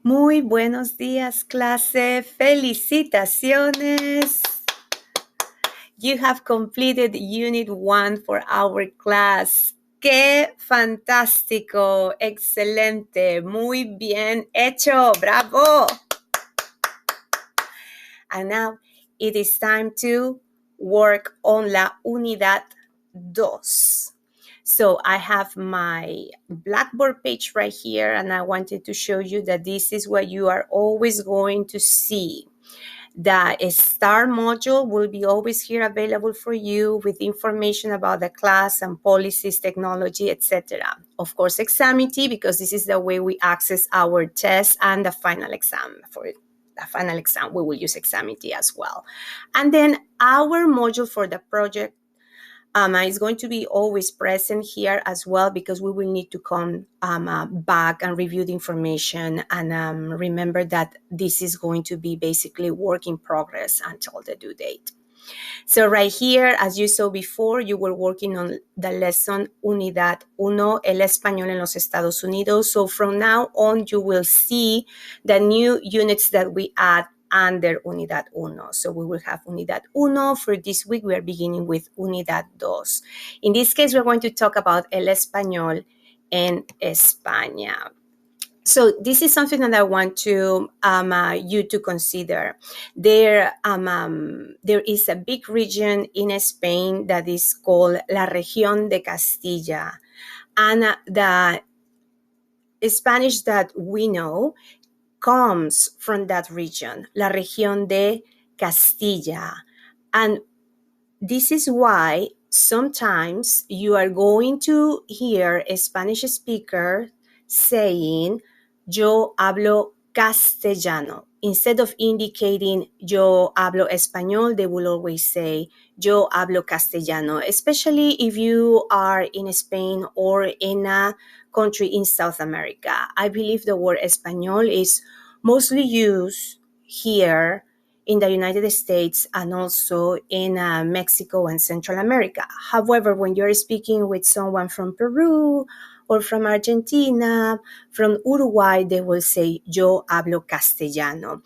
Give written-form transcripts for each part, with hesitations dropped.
Muy buenos días, clase. Felicitaciones. You have completed Unit 1 for our class. ¡Qué fantástico! Excelente. Muy bien hecho. Bravo. And now it is time to work on la unidad 2. So I have my Blackboard page right here, and I wanted to show you that this is what you are always going to see. The STAR module will be always here available for you with information about the class and policies, technology, etc. Of course, Examity, because this is the way we access our test and the final exam. For the final exam, we will use Examity as well. And then our module for the project is going to be always present here as well, because we will need to come back and review the information and remember that this is going to be basically work in progress until the due date. So right here, as you saw before, you were working on the lesson Unidad 1, El Español en los Estados Unidos. So from now on, you will see the new units that we add under Unidad 1. So we will have Unidad 1. For this week, we are beginning with Unidad 2. In this case, we're going to talk about El Español en España. So this is something that I want to you to consider. There is a big region in Spain that is called La Región de Castilla. And the Spanish that we know comes from that region, La Región de Castilla. And this is why sometimes you are going to hear a Spanish speaker saying, yo hablo castellano. Instead of indicating yo hablo español, they will always say yo hablo castellano, especially if you are in Spain or in a country in South America. I believe the word español is mostly used here in the United States and also in Mexico and Central America. However, when you're speaking with someone from Peru or from Argentina, from Uruguay, they will say, yo hablo castellano.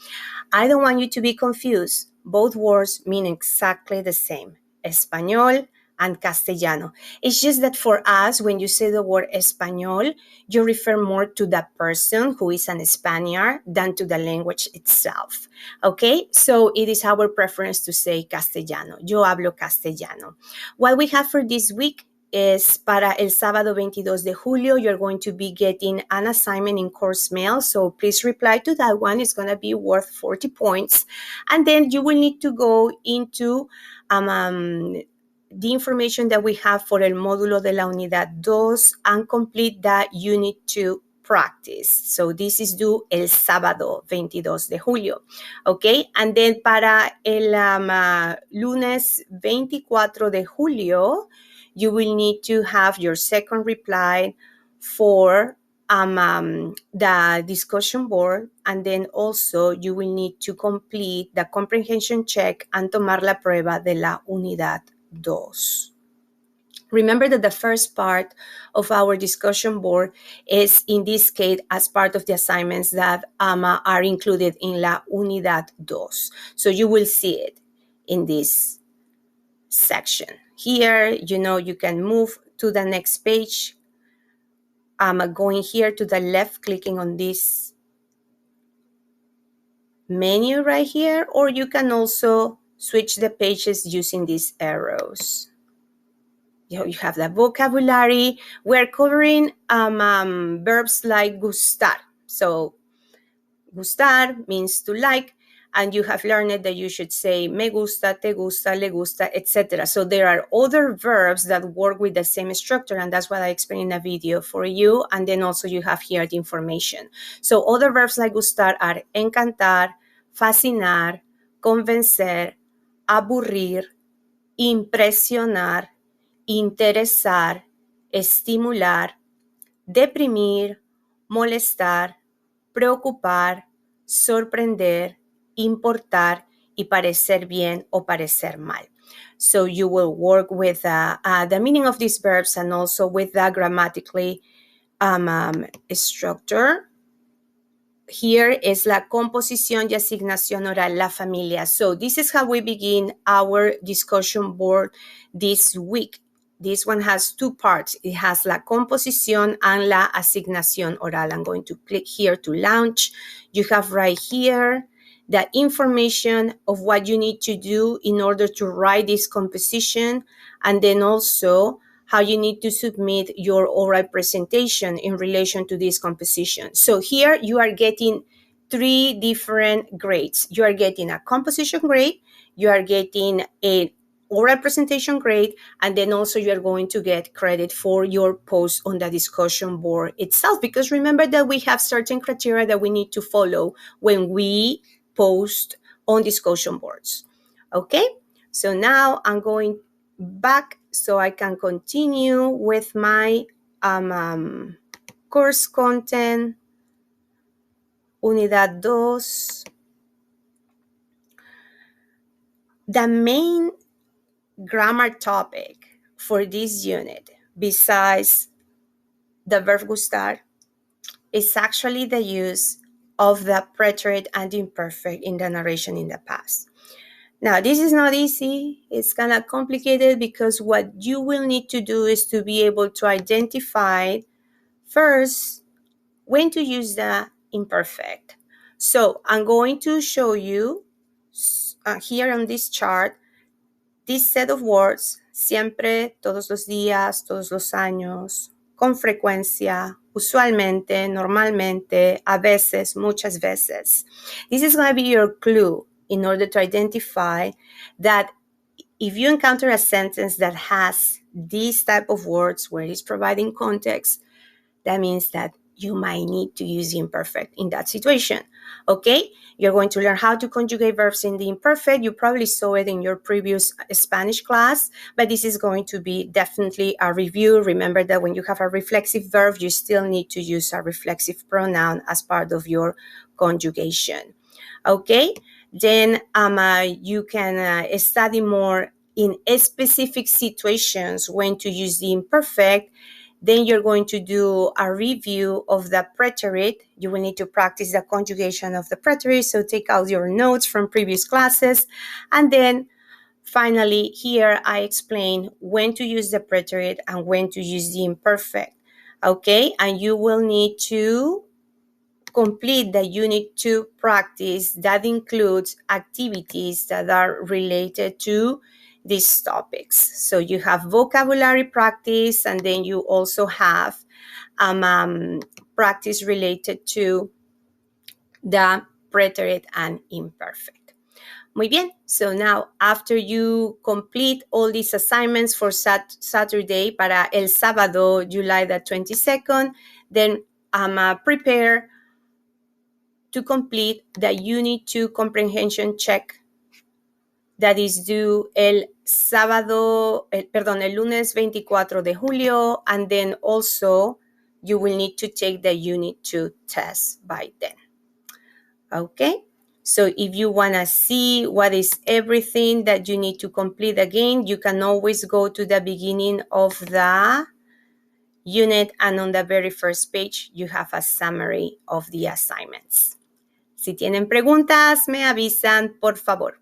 I don't want you to be confused. Both words mean exactly the same, español and castellano. It's just that for us, when you say the word español, you refer more to the person who is an Spaniard than to the language itself. Okay, so it is our preference to say castellano. Yo hablo castellano. What we have for this week is para el sábado 22 de julio, you're going to be getting an assignment in course mail. So please reply to that one. It's going to be worth 40 points. And then you will need to go into the information that we have for el módulo de la unidad 2 and complete that unit 2 practice. So this is due el sábado 22 de julio. Okay, and then para el lunes 24 de julio, you will need to have your second reply for the discussion board, and then also you will need to complete the comprehension check and tomar la prueba de la unidad 2. Remember that the first part of our discussion board is, in this case, as part of the assignments that are included in La Unidad 2. So you will see it in this section. Here, you can move to the next page. Going here to the left, clicking on this menu right here, or you can also switch the pages using these arrows. You have the vocabulary. We're covering verbs like gustar. So gustar means to like, and you have learned that you should say me gusta, te gusta, le gusta, etc. So there are other verbs that work with the same structure, and that's what I explained in a video for you. And then also you have here the information. So other verbs like gustar are encantar, fascinar, convencer, aburrir, impresionar, interesar, estimular, deprimir, molestar, preocupar, sorprender, importar y parecer bien o parecer mal. So you will work with the meaning of these verbs and also with the grammatically structure. here is la composición y asignación oral, la familia. So this is how we begin our discussion board this week. This one has two parts. It has la composición and la asignación oral. I'm going to click here to launch. You have right here the information of what you need to do in order to write this composition, and then also how you need to submit your oral presentation in relation to this composition. So here you are getting 3 different grades. You are getting a composition grade, you are getting an oral presentation grade, and then also you're going to get credit for your post on the discussion board itself, because remember that we have certain criteria that we need to follow when we post on discussion boards. Okay, so now I'm going back so I can continue with my course content, Unidad 2. The main grammar topic for this unit, besides the verb gustar, is actually the use of the preterite and imperfect in the narration in the past. Now, this is not easy. It's kind of complicated because what you will need to do is to be able to identify first when to use the imperfect. So I'm going to show you here on this chart this set of words: siempre, todos los días, todos los años, con frecuencia, usualmente, normalmente, a veces, muchas veces. This is going to be your clue in order to identify that if you encounter a sentence that has these type of words where it's providing context, that means that you might need to use the imperfect in that situation. Okay, you're going to learn how to conjugate verbs in the imperfect. You probably saw it in your previous Spanish class, but this is going to be definitely a review. Remember that when you have a reflexive verb, you still need to use a reflexive pronoun as part of your conjugation. Okay, then you can study more in specific situations when to use the imperfect. Then you're going to do a review of the preterite. You will need to practice the conjugation of the preterite, so take out your notes from previous classes. And then finally, here I explain when to use the preterite and when to use the imperfect. Okay, and you will need to complete the Unit 2 practice that includes activities that are related to these topics. So you have vocabulary practice, and then you also have practice related to the preterite and imperfect. Muy bien. So now, after you complete all these assignments for Saturday, para el sábado, July the 22nd, then prepare to complete the Unit 2 comprehension check that is due el lunes 24 de julio, and then also you will need to take the Unit 2 test by then. Okay, so if you want to see what is everything that you need to complete again, you can always go to the beginning of the unit, and on the very first page you have a summary of the assignments. Si tienen preguntas, me avisan, por favor.